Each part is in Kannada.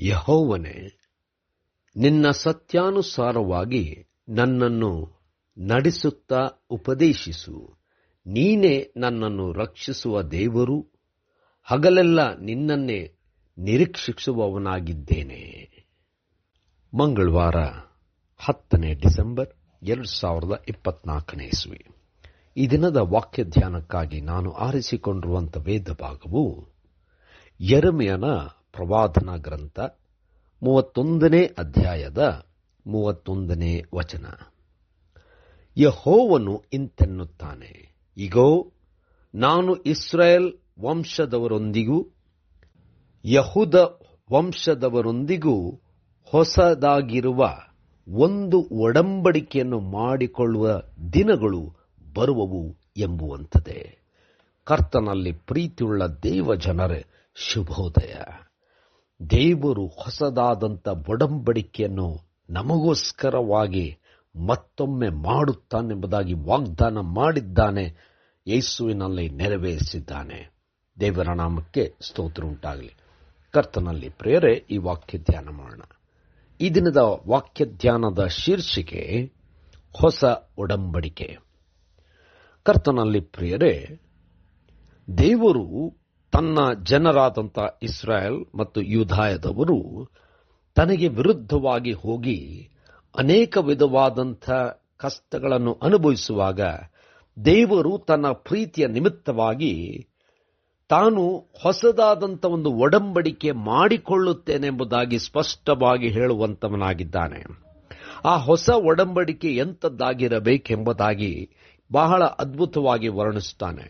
ಯೆಹೋವನೇ, ನಿನ್ನ ಸತ್ಯಾನುಸಾರವಾಗಿ ನನ್ನನ್ನು ನಡೆಸುತ್ತಾ ಉಪದೇಶಿಸು. ನೀನೇ ನನ್ನನ್ನು ರಕ್ಷಿಸುವ ದೇವರು. ಹಗಲೆಲ್ಲ ನಿನ್ನನ್ನೇ ನಿರೀಕ್ಷಿಸುವವನಾಗಿದ್ದೇನೆ. ಮಂಗಳವಾರ 10 ಡಿಸೆಂಬರ್ 2024 ಇಸ್ವಿ. ಈ ದಿನದ ವಾಕ್ಯ ಧ್ಯಾನಕ್ಕಾಗಿ ನಾನು ಆರಿಸಿಕೊಂಡಿರುವಂಥ ವೇದ ಭಾಗವು ಯೆರೆಮೀಯನ ಪ್ರವಾದನಾ ಗ್ರಂಥ 31ನೇ ಅಧ್ಯಾಯದ 31ನೇ ವಚನ. ಯೆಹೋವನು ಇಂತೆನ್ನುತ್ತಾನೆ, ಇಗೋ, ನಾನು ಇಸ್ರಾಯೇಲ್ ವಂಶದವರೊಂದಿಗೂ ಯಹೂದ ವಂಶದವರೊಂದಿಗೂ ಹೊಸದಾಗಿರುವ ಒಂದು ಒಡಂಬಡಿಕೆಯನ್ನು ಮಾಡಿಕೊಳ್ಳುವ ದಿನಗಳು ಬರುವವು ಎಂಬುವಂಥದ್ದೇ. ಕರ್ತನಲ್ಲಿ ಪ್ರೀತಿಯುಳ್ಳ ದೇವ ಜನರೇ, ಶುಭೋದಯ. ದೇವರು ಹೊಸದಾದಂಥ ಒಡಂಬಡಿಕೆಯನ್ನು ನಮಗೋಸ್ಕರವಾಗಿ ಮತ್ತೊಮ್ಮೆ ಮಾಡುತ್ತಾನೆಂಬುದಾಗಿ ವಾಗ್ದಾನ ಮಾಡಿದ್ದಾನೆ. ಯೇಸುವಿನಲ್ಲಿ ನೆರವೇರಿಸಿದ್ದಾನೆ. ದೇವರ ನಾಮಕ್ಕೆ ಸ್ತೋತ್ರ ಉಂಟಾಗಲಿ. ಕರ್ತನಲ್ಲಿ ಪ್ರಿಯರೇ, ಈ ವಾಕ್ಯ ಧ್ಯಾನ ಮಾಡೋಣ. ಈ ದಿನದ ವಾಕ್ಯ ಧ್ಯಾನದ ಶೀರ್ಷಿಕೆ ಹೊಸ ಒಡಂಬಡಿಕೆ. ಕರ್ತನಲ್ಲಿ ಪ್ರಿಯರೇ, ದೇವರು ತನ್ನ ಜನರಾದಂಥ ಇಸ್ರಾಯೇಲ್ ಮತ್ತು ಯೂದಾಯದವರು ತನಗೆ ವಿರುದ್ಧವಾಗಿ ಹೋಗಿ ಅನೇಕ ವಿಧವಾದಂಥ ಕಷ್ಟಗಳನ್ನು ಅನುಭವಿಸುವಾಗ ದೇವರು ತನ್ನ ಪ್ರೀತಿಯ ನಿಮಿತ್ತವಾಗಿ ತಾನು ಹೊಸದಾದಂಥ ಒಂದು ಒಡಂಬಡಿಕೆ ಮಾಡಿಕೊಳ್ಳುತ್ತೇನೆಂಬುದಾಗಿ ಸ್ಪಷ್ಟವಾಗಿ ಹೇಳುವಂತವನಾಗಿದ್ದಾನೆ. ಆ ಹೊಸ ಒಡಂಬಡಿಕೆ ಎಂಥದ್ದಾಗಿರಬೇಕೆಂಬುದಾಗಿ ಬಹಳ ಅದ್ಭುತವಾಗಿ ವರ್ಣಿಸುತ್ತಾನೆ.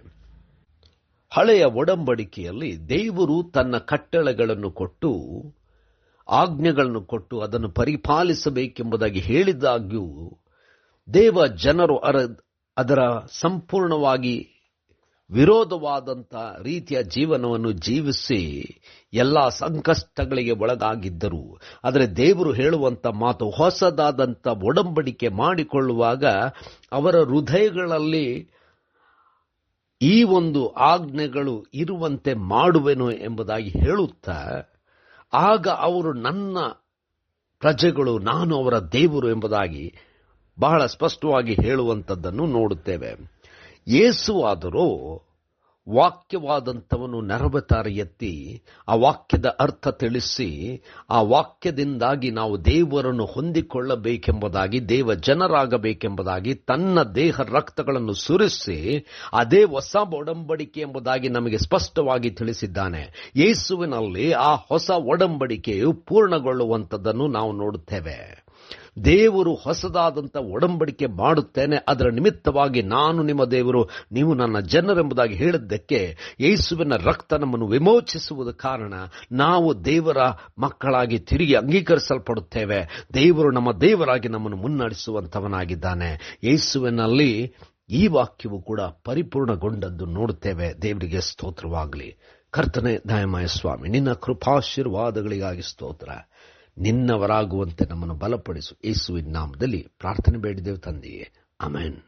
ಹಳೆಯ ಒಡಂಬಡಿಕೆಯಲ್ಲಿ ದೇವರು ತನ್ನ ಕಟ್ಟಳೆಗಳನ್ನು ಕೊಟ್ಟು, ಆಜ್ಞೆಗಳನ್ನು ಕೊಟ್ಟು ಅದನ್ನು ಪರಿಪಾಲಿಸಬೇಕೆಂಬುದಾಗಿ ಹೇಳಿದಾಗ್ಯೂ ದೇವ ಜನರು ಅದರ ಸಂಪೂರ್ಣವಾಗಿ ವಿರೋಧವಾದಂಥ ರೀತಿಯ ಜೀವನವನ್ನು ಜೀವಿಸಿ ಎಲ್ಲ ಸಂಕಷ್ಟಗಳಿಗೆ ಒಳಗಾಗಿದ್ದರು. ಆದರೆ ದೇವರು ಹೇಳುವಂಥ ಮಾತು, ಹೊಸದಾದಂಥ ಒಡಂಬಡಿಕೆ ಮಾಡಿಕೊಳ್ಳುವಾಗ ಅವರ ಹೃದಯಗಳಲ್ಲಿ ಈ ಒಂದು ಆಜ್ಞೆಗಳು ಇರುವಂತೆ ಮಾಡುವೆನು ಎಂಬುದಾಗಿ ಹೇಳುತ್ತಾ, ಆಗ ಅವರು ನನ್ನ ಪ್ರಜೆಗಳು, ನಾನು ಅವರ ದೇವರು ಎಂಬುದಾಗಿ ಬಹಳ ಸ್ಪಷ್ಟವಾಗಿ ಹೇಳುವಂಥದ್ದನ್ನು ನೋಡುತ್ತೇವೆ. ಯೇಸುವಾದರೂ ವಾಕ್ಯವಾದಂಥವನು ನರಬತಾರ ಎತ್ತಿ ಆ ವಾಕ್ಯದ ಅರ್ಥ ತಿಳಿಸಿ, ಆ ವಾಕ್ಯದಿಂದಾಗಿ ನಾವು ದೇವರನ್ನು ಹೊಂದಿಕೊಳ್ಳಬೇಕೆಂಬುದಾಗಿ, ದೇವ ಜನರಾಗಬೇಕೆಂಬುದಾಗಿ ತನ್ನ ದೇಹ ರಕ್ತಗಳನ್ನು ಸುರಿಸಿ ಅದೇ ಹೊಸ ಒಡಂಬಡಿಕೆ ಎಂಬುದಾಗಿ ನಮಗೆ ಸ್ಪಷ್ಟವಾಗಿ ತಿಳಿಸಿದ್ದಾನೆ. ಯೇಸುವಿನಲ್ಲಿ ಆ ಹೊಸ ಒಡಂಬಡಿಕೆಯು ಪೂರ್ಣಗೊಳ್ಳುವಂಥದ್ದನ್ನು ನಾವು ನೋಡುತ್ತೇವೆ. ದೇವರು ಹೊಸದಾದಂಥ ಒಡಂಬಡಿಕೆ ಮಾಡುತ್ತೇನೆ, ಅದರ ನಿಮಿತ್ತವಾಗಿ ನಾನು ನಿಮ್ಮ ದೇವರು, ನೀವು ನನ್ನ ಜನರೆಂಬುದಾಗಿ ಹೇಳಿದ್ದಕ್ಕೆ ಯೇಸುವಿನ ರಕ್ತ ನಮ್ಮನ್ನು ವಿಮೋಚಿಸುವುದು ಕಾರಣ ನಾವು ದೇವರ ಮಕ್ಕಳಾಗಿ ತಿರುಗಿ ಅಂಗೀಕರಿಸಲ್ಪಡುತ್ತೇವೆ. ದೇವರು ನಮ್ಮ ದೇವರಾಗಿ ನಮ್ಮನ್ನು ಮುನ್ನಡೆಸುವಂತವನಾಗಿದ್ದಾನೆ. ಯೇಸುವಿನಲ್ಲಿ ಈ ವಾಕ್ಯವು ಕೂಡ ಪರಿಪೂರ್ಣಗೊಂಡದ್ದು ನೋಡುತ್ತೇವೆ. ದೇವರಿಗೆ ಸ್ತೋತ್ರವಾಗಲಿ. ಕರ್ತನೇ ದಯಾಮಯ ಸ್ವಾಮಿ, ನಿನ್ನ ಕೃಪಾಶೀರ್ವಾದಗಳಿಗಾಗಿ ಸ್ತೋತ್ರ. ನಿನ್ನವರಾಗುವಂತೆ ನಮ್ಮನ್ನು ಬಲಪಡಿಸು. ಯೇಸುವಿನ ನಾಮದಲ್ಲಿ ಪ್ರಾರ್ಥನೆ ಬೇಡಿದೆವು ತಂದೆಯೇ, ಆಮೆನ್.